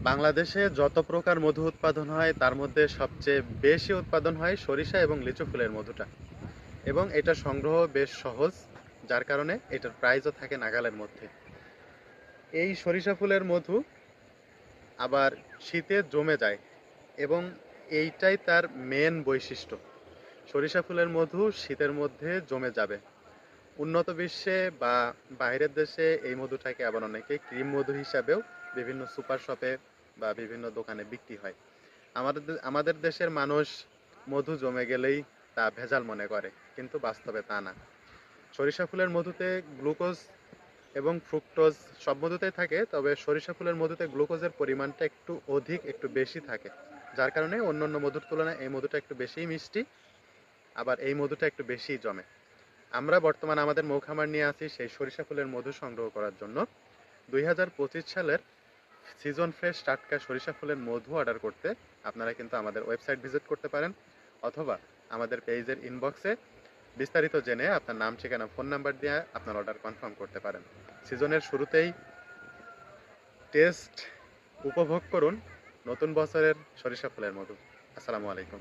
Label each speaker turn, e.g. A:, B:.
A: বাংলাদেশে যত প্রকার মধু উৎপাদন হয় তার মধ্যে সবচেয়ে বেশি উৎপাদন হয় সরিষা এবং লিচু ফুলের মধুটা, এবং এটা সংগ্রহ বেশ সহজ, যার কারণে এটার প্রাইসও থাকে নাগালের মধ্যে। এই সরিষা ফুলের মধু আবার শীতে জমে যায়, এবং এইটাই তার মেন বৈশিষ্ট্য। সরিষা ফুলের মধু শীতের মধ্যে জমে যাবে। উন্নত বিশ্বে বা বাইরের দেশে এই মধুটাকে আবার অনেকে ক্রিম মধু হিসাবেও বিভিন্ন সুপার শপে বা বিভিন্ন দোকানে বিক্রি হয়। আমাদের দেশের মানুষ মধু জমে গেলেই তা ভেজাল মনে করে, কিন্তু বাস্তবে তা না। সরিষা ফুলের মধুতে গ্লুকোজ এবং ফ্রুক্টোজ সব মধুতেই থাকে, তবে সরিষা ফুলের মধুতে গ্লুকোজের পরিমাণটা একটু অধিক, একটু বেশি থাকে, যার কারণে অন্যান্য মধুর তুলনায় এই মধুটা একটু বেশিই মিষ্টি, আবার এই মধুটা একটু বেশিই জমে। আমরা বর্তমানে আমাদের মৌখামার নিয়ে আছি সেই সরিষা ফুলের মধু সংগ্রহ করার জন্য। 2025 সালের সিজন ফ্রেশ টাটকা সরিষা ফুলের মধু অর্ডার করতে আপনারা কিন্তু আমাদের ওয়েবসাইট ভিজিট করতে পারেন, অথবা আমাদের পেজের ইনবক্সে বিস্তারিত জেনে আপনার নাম, ঠিকানা, ফোন নাম্বার দিয়ে আপনার অর্ডার কনফার্ম করতে পারেন। সিজনের শুরুতেই টেস্ট উপভোগ করুন নতুন বছরের সরিষা ফুলের মধু। আসসালামু আলাইকুম।